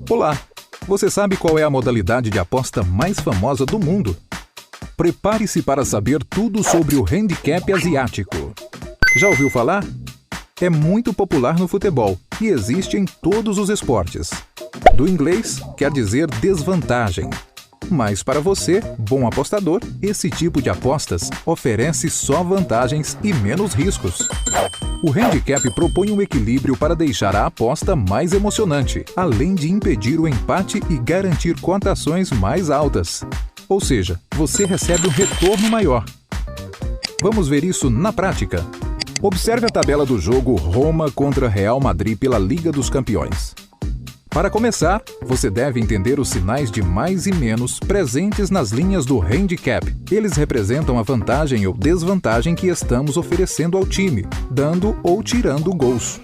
Olá! Você sabe qual é a modalidade de aposta mais famosa do mundo? Prepare-se para saber tudo sobre o handicap asiático. Já ouviu falar? É muito popular no futebol e existe em todos os esportes. Do inglês, quer dizer desvantagem. Mas para você, bom apostador, esse tipo de apostas oferece só vantagens e menos riscos. O handicap propõe um equilíbrio para deixar a aposta mais emocionante, além de impedir o empate e garantir cotações mais altas. Ou seja, você recebe um retorno maior. Vamos ver isso na prática. Observe a tabela do jogo Roma contra Real Madrid pela Liga dos Campeões. Para começar, você deve entender os sinais de mais e menos presentes nas linhas do handicap. Eles representam a vantagem ou desvantagem que estamos oferecendo ao time, dando ou tirando gols.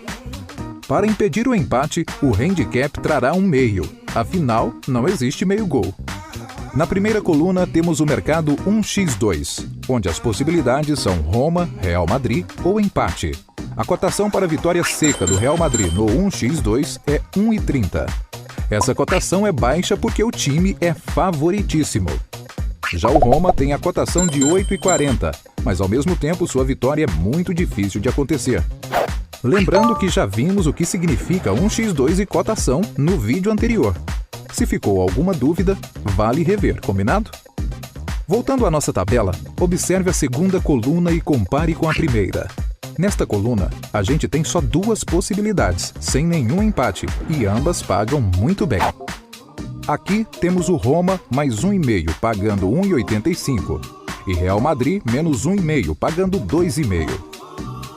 Para impedir o empate, o handicap trará um meio. Afinal, não existe meio gol. Na primeira coluna temos o mercado 1x2, onde as possibilidades são Roma, Real Madrid ou empate. A cotação para a vitória seca do Real Madrid no 1x2 é 1,30. Essa cotação é baixa porque o time é favoritíssimo. Já o Roma tem a cotação de 8,40, mas ao mesmo tempo sua vitória é muito difícil de acontecer. Lembrando que já vimos o que significa 1x2 e cotação no vídeo anterior. Se ficou alguma dúvida, vale rever, combinado? Voltando à nossa tabela, observe a segunda coluna e compare com a primeira. Nesta coluna, a gente tem só duas possibilidades, sem nenhum empate, e ambas pagam muito bem. Aqui temos o Roma mais 1,5 pagando 1,85 e Real Madrid menos 1,5 pagando 2,5.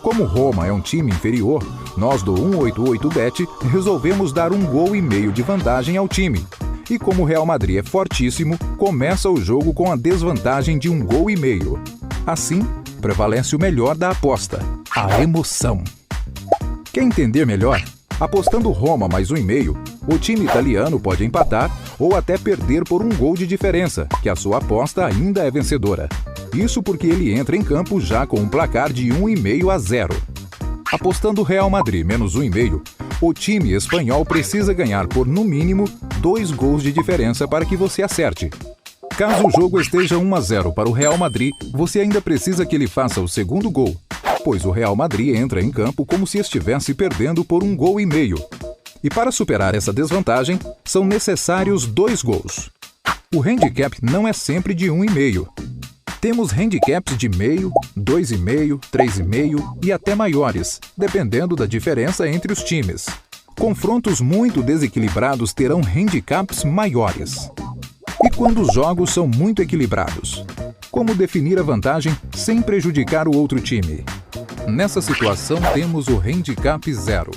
Como Roma é um time inferior, nós do 188bet resolvemos dar 1,5 gol de vantagem ao time. E como o Real Madrid é fortíssimo, começa o jogo com a desvantagem de 1,5 gol. Assim, prevalece o melhor da aposta, a emoção. Quer entender melhor? Apostando Roma mais 1,5, o time italiano pode empatar ou até perder por 1 gol de diferença, que a sua aposta ainda é vencedora. Isso porque ele entra em campo já com um placar de 1,5-0. Apostando Real Madrid menos 1,5, o time espanhol precisa ganhar por no mínimo 2 gols de diferença para que você acerte. Caso o jogo esteja 1-0 para o Real Madrid, você ainda precisa que ele faça o segundo gol, pois o Real Madrid entra em campo como se estivesse perdendo por 1,5 gol. E para superar essa desvantagem, são necessários 2 gols. O handicap não é sempre de 1,5. Temos handicaps de meio, 2,5, 3,5 e até maiores, dependendo da diferença entre os times. Confrontos muito desequilibrados terão handicaps maiores. E quando os jogos são muito equilibrados? Como definir a vantagem sem prejudicar o outro time? Nessa situação temos o handicap 0.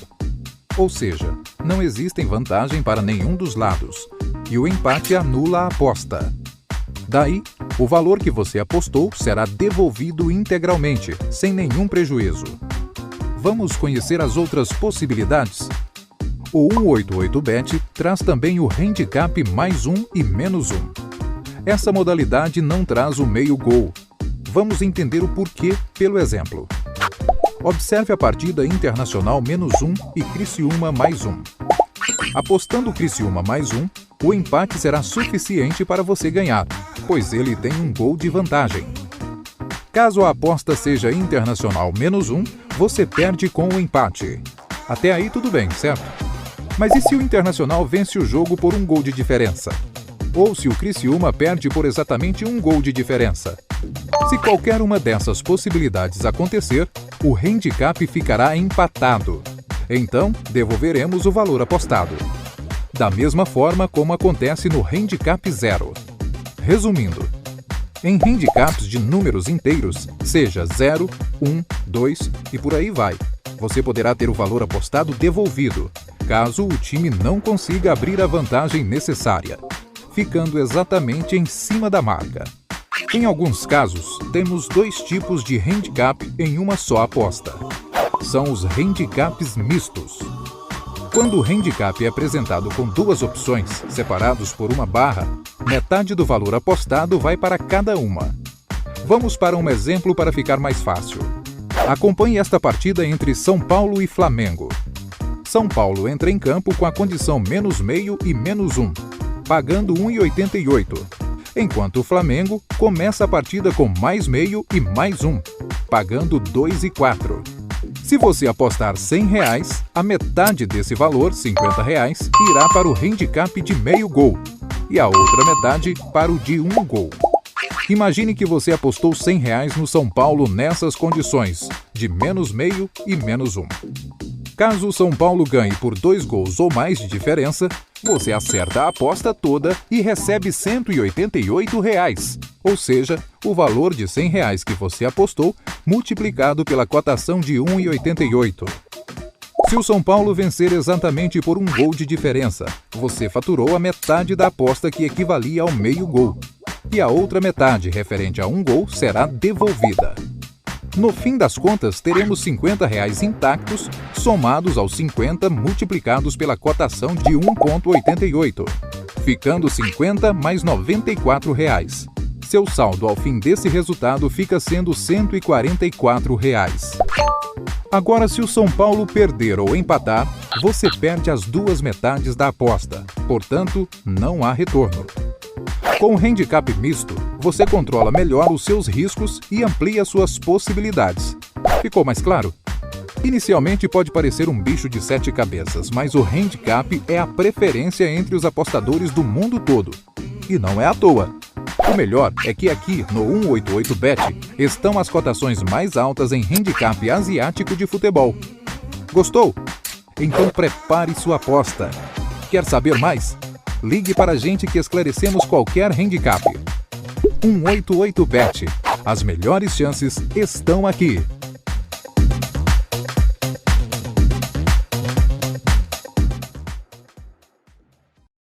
Ou seja, não existem vantagem para nenhum dos lados, e o empate anula a aposta. Daí, o valor que você apostou será devolvido integralmente, sem nenhum prejuízo. Vamos conhecer as outras possibilidades? O 188bet traz também o handicap mais 1 e menos 1. Essa modalidade não traz o meio gol. Vamos entender o porquê pelo exemplo. Observe a partida Internacional menos 1 e Criciúma mais 1. Apostando Criciúma mais 1, o empate será suficiente para você ganhar, pois ele tem 1 gol de vantagem. Caso a aposta seja Internacional menos 1, você perde com o empate. Até aí tudo bem, certo? Mas e se o Internacional vence o jogo por 1 gol de diferença? Ou se o Criciúma perde por exatamente 1 gol de diferença? Se qualquer uma dessas possibilidades acontecer, o handicap ficará empatado. Então, devolveremos o valor apostado. Da mesma forma como acontece no handicap 0. Resumindo, em handicaps de números inteiros, seja 0, 1, 2 e por aí vai, você poderá ter o valor apostado devolvido, caso o time não consiga abrir a vantagem necessária, ficando exatamente em cima da marca. Em alguns casos, temos 2 tipos de handicap em uma só aposta. São os handicaps mistos. Quando o handicap é apresentado com 2 opções, separados por uma barra, metade do valor apostado vai para cada uma. Vamos para um exemplo para ficar mais fácil. Acompanhe esta partida entre São Paulo e Flamengo. São Paulo entra em campo com a condição menos meio e menos 1, pagando 1,88. Enquanto o Flamengo começa a partida com mais meio e mais 1, pagando 2,04. Se você apostar R$100, a metade desse valor, R$50, irá para o handicap de meio gol e a outra metade para o de 1 gol. Imagine que você apostou R$100 no São Paulo nessas condições, de menos meio e menos 1. Caso o São Paulo ganhe por 2 gols ou mais de diferença, você acerta a aposta toda e recebe R$188, ou seja, o valor de R$100 que você apostou multiplicado pela cotação de 1,88. Se o São Paulo vencer exatamente por 1 gol de diferença, você faturou a metade da aposta que equivalia ao meio gol, e a outra metade, referente a 1 gol, será devolvida. No fim das contas, teremos R$50 intactos, somados aos 50 multiplicados pela cotação de 1,88, ficando 50 mais R$94. Seu saldo ao fim desse resultado fica sendo R$144. Agora, se o São Paulo perder ou empatar, você perde as duas metades da aposta, portanto, não há retorno. Com o handicap misto, você controla melhor os seus riscos e amplia suas possibilidades. Ficou mais claro? Inicialmente pode parecer um bicho de 7 cabeças, mas o handicap é a preferência entre os apostadores do mundo todo. E não é à toa. O melhor é que aqui no 188bet estão as cotações mais altas em handicap asiático de futebol. Gostou? Então prepare sua aposta. Quer saber mais? Ligue para a gente que esclarecemos qualquer handicap. 188bet. As melhores chances estão aqui.